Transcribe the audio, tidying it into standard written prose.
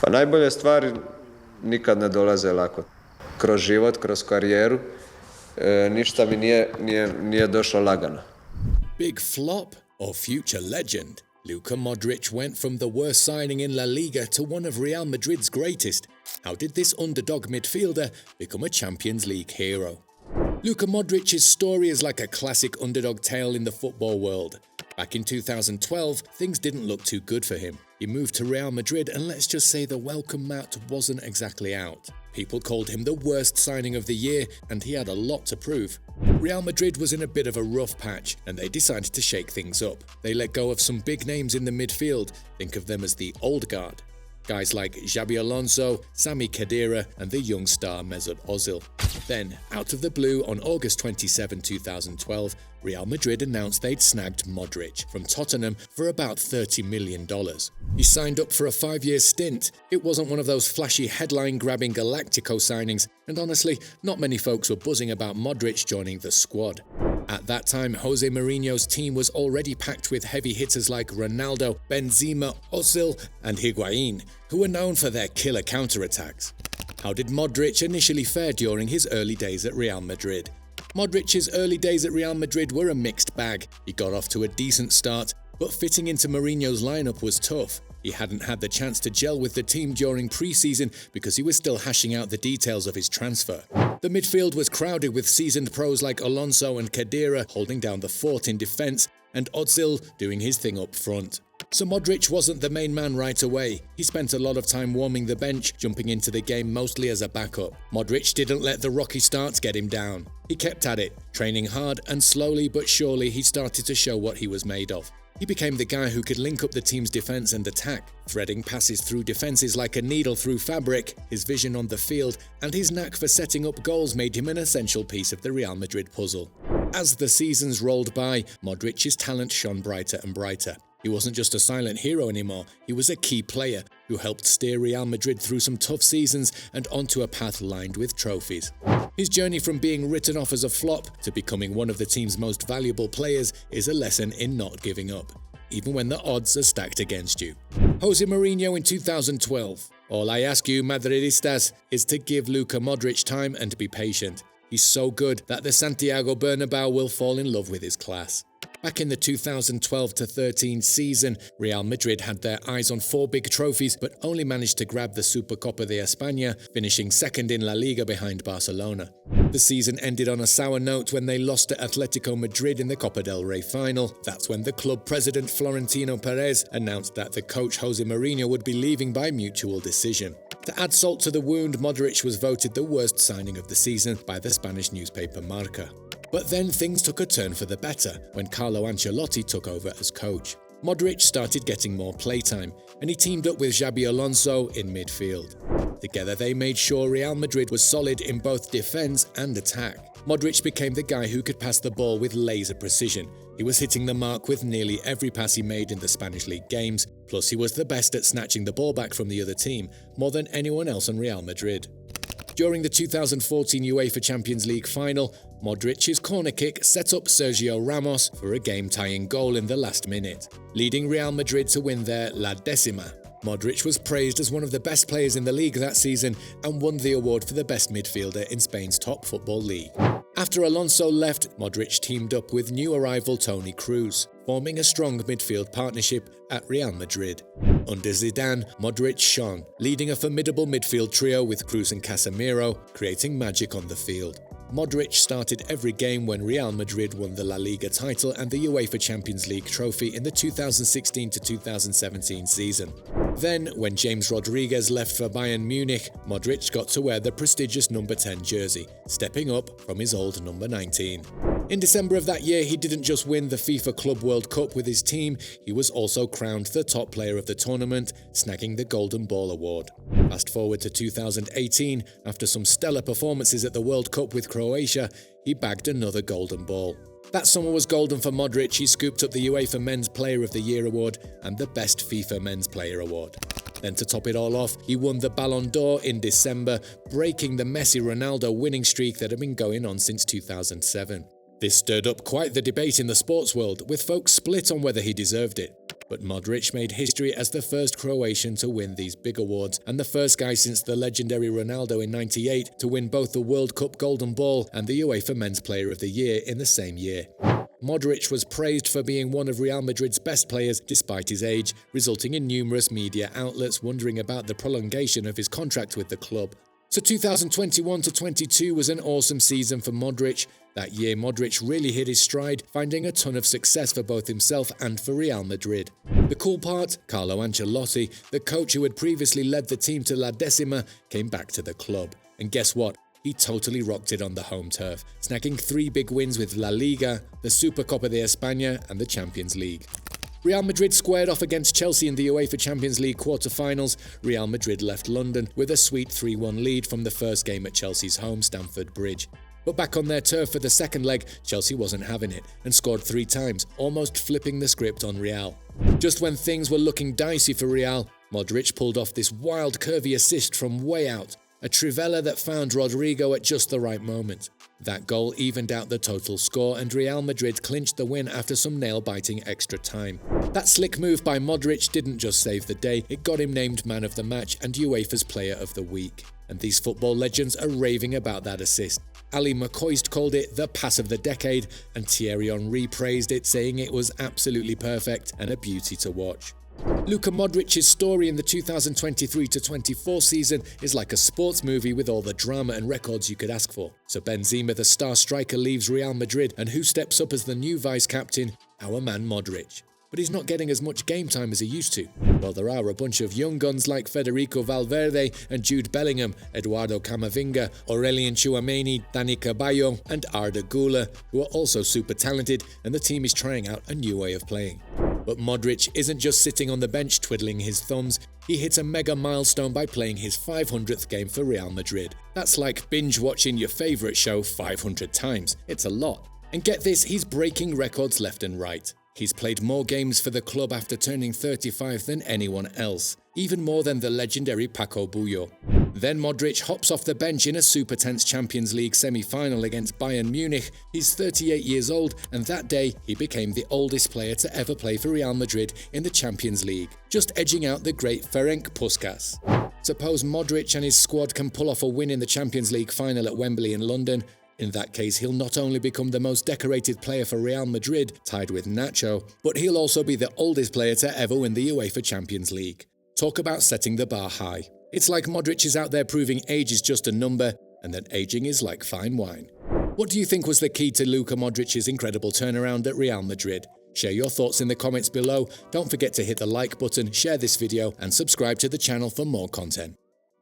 Pa najbolje stvari nikad ne dolaze lako. Kroz život, kroz karijeru, ništa mi nije došlo lagano. Big flop or future legend? Luka Modric went from the worst signing in La Liga to one of Real Madrid's greatest. How did this underdog midfielder become a Champions League hero? Luka Modric's story is like a classic underdog tale in the football world. Back in 2012, things didn't look too good for him. He moved to Real Madrid and let's just say the welcome mat wasn't exactly out. People called him the worst signing of the year and he had a lot to prove. Real Madrid was in a bit of a rough patch and they decided to shake things up. They let go of some big names in the midfield, think of them as the old guard. Guys like Xabi Alonso, Sami Khedira and the young star Mesut Ozil. Then, out of the blue on August 27, 2012, Real Madrid announced they'd snagged Modric from Tottenham for about $30 million. He signed up for a 5-year stint. It wasn't one of those flashy headline-grabbing Galactico signings, and honestly, not many folks were buzzing about Modric joining the squad. At that time, Jose Mourinho's team was already packed with heavy hitters like Ronaldo, Benzema, Ozil and Higuain, who were known for their killer counterattacks. How did Modric initially fare during his early days at Real Madrid? Modric's early days at Real Madrid were a mixed bag. He got off to a decent start, but fitting into Mourinho's lineup was tough. He hadn't had the chance to gel with the team during pre-season because he was still hashing out the details of his transfer. The midfield was crowded with seasoned pros like Alonso and Khedira holding down the fort in defence and Ozil doing his thing up front. So Modric wasn't the main man right away. He spent a lot of time warming the bench, jumping into the game mostly as a backup. Modric didn't let the rocky starts get him down. He kept at it, training hard, and slowly but surely he started to show what he was made of. He became the guy who could link up the team's defence and attack, threading passes through defences like a needle through fabric. His vision on the field and his knack for setting up goals made him an essential piece of the Real Madrid puzzle. As the seasons rolled by, Modric's talent shone brighter and brighter. He wasn't just a silent hero anymore, he was a key player who helped steer Real Madrid through some tough seasons and onto a path lined with trophies. His journey from being written off as a flop to becoming one of the team's most valuable players is a lesson in not giving up, even when the odds are stacked against you. Jose Mourinho in 2012. All I ask you, Madridistas, is to give Luka Modric time and be patient. He's so good that the Santiago Bernabeu will fall in love with his class. Back in the 2012-13 season, Real Madrid had their eyes on 4 big trophies but only managed to grab the Supercopa de España, finishing second in La Liga behind Barcelona. The season ended on a sour note when they lost to Atletico Madrid in the Copa del Rey final. That's when the club president Florentino Perez announced that the coach Jose Mourinho would be leaving by mutual decision. To add salt to the wound, Modric was voted the worst signing of the season by the Spanish newspaper Marca. But then things took a turn for the better when Carlo Ancelotti took over as coach. Modric started getting more playtime and he teamed up with Xabi Alonso in midfield. Together they made sure Real Madrid was solid in both defence and attack. Modric became the guy who could pass the ball with laser precision. He was hitting the mark with nearly every pass he made in the Spanish League games, plus he was the best at snatching the ball back from the other team, more than anyone else on Real Madrid. During the 2014 UEFA Champions League final, Modric's corner kick set up Sergio Ramos for a game-tying goal in the last minute, leading Real Madrid to win their La Décima. Modric was praised as one of the best players in the league that season and won the award for the best midfielder in Spain's top football league. After Alonso left, Modric teamed up with new arrival Toni Kroos, forming a strong midfield partnership at Real Madrid. Under Zidane, Modric shone, leading a formidable midfield trio with Kroos and Casemiro, creating magic on the field. Modric started every game when Real Madrid won the La Liga title and the UEFA Champions League trophy in the 2016-2017 season. Then, when James Rodriguez left for Bayern Munich, Modric got to wear the prestigious number 10 jersey, stepping up from his old number 19. In December of that year, he didn't just win the FIFA Club World Cup with his team, he was also crowned the top player of the tournament, snagging the Golden Ball award. Fast forward to 2018, after some stellar performances at the World Cup with Croatia, he bagged another Golden Ball. That summer was golden for Modric. He scooped up the UEFA Men's Player of the Year award and the Best FIFA Men's Player award. Then to top it all off, he won the Ballon d'Or in December, breaking the Messi-Ronaldo winning streak that had been going on since 2007. This stirred up quite the debate in the sports world, with folks split on whether he deserved it. But Modric made history as the first Croatian to win these big awards and the first guy since the legendary Ronaldo in '98 to win both the World Cup Golden Ball and the UEFA Men's Player of the Year in the same year. Modric was praised for being one of Real Madrid's best players despite his age, resulting in numerous media outlets wondering about the prolongation of his contract with the club. So 2021-22 was an awesome season for Modric. That year, Modric really hit his stride, finding a ton of success for both himself and for Real Madrid. The cool part, Carlo Ancelotti, the coach who had previously led the team to La Decima, came back to the club. And guess what? He totally rocked it on the home turf, snagging 3 big wins with La Liga, the Supercopa de España and the Champions League. Real Madrid squared off against Chelsea in the UEFA Champions League quarter-finals. Real Madrid left London with a sweet 3-1 lead from the first game at Chelsea's home, Stamford Bridge. But back on their turf for the second leg, Chelsea wasn't having it and scored 3 times, almost flipping the script on Real. Just when things were looking dicey for Real, Modric pulled off this wild curvy assist from way out, a trivela that found Rodrigo at just the right moment. That goal evened out the total score and Real Madrid clinched the win after some nail-biting extra time. That slick move by Modric didn't just save the day, it got him named Man of the Match and UEFA's Player of the Week. And these football legends are raving about that assist. Ali McCoist called it the pass of the decade and Thierry Henry praised it, saying it was absolutely perfect and a beauty to watch. Luka Modric's story in the 2023-24 season is like a sports movie with all the drama and records you could ask for. So Benzema, the star striker, leaves Real Madrid, and who steps up as the new vice-captain? Our man Modric. But he's not getting as much game time as he used to. Well, there are a bunch of young guns like Federico Valverde and Jude Bellingham, Eduardo Camavinga, Aurelien Tchouameni, Dani Ceballos and Arda Güler, who are also super talented, and the team is trying out a new way of playing. But Modric isn't just sitting on the bench twiddling his thumbs, he hit a mega milestone by playing his 500th game for Real Madrid. That's like binge-watching your favourite show 500 times. It's a lot. And get this, he's breaking records left and right. He's played more games for the club after turning 35 than anyone else, even more than the legendary Paco Bullo. Then Modric hops off the bench in a super tense Champions League semi-final against Bayern Munich. He's 38 years old, and that day he became the oldest player to ever play for Real Madrid in the Champions League, just edging out the great Ferenc Puskás. Suppose Modric and his squad can pull off a win in the Champions League final at Wembley in London. In that case, he'll not only become the most decorated player for Real Madrid, tied with Nacho, but he'll also be the oldest player to ever win the UEFA Champions League. Talk about setting the bar high. It's like Modric is out there proving age is just a number, and that aging is like fine wine. What do you think was the key to Luka Modric's incredible turnaround at Real Madrid? Share your thoughts in the comments below. Don't forget to hit the like button, share this video, and subscribe to the channel for more content.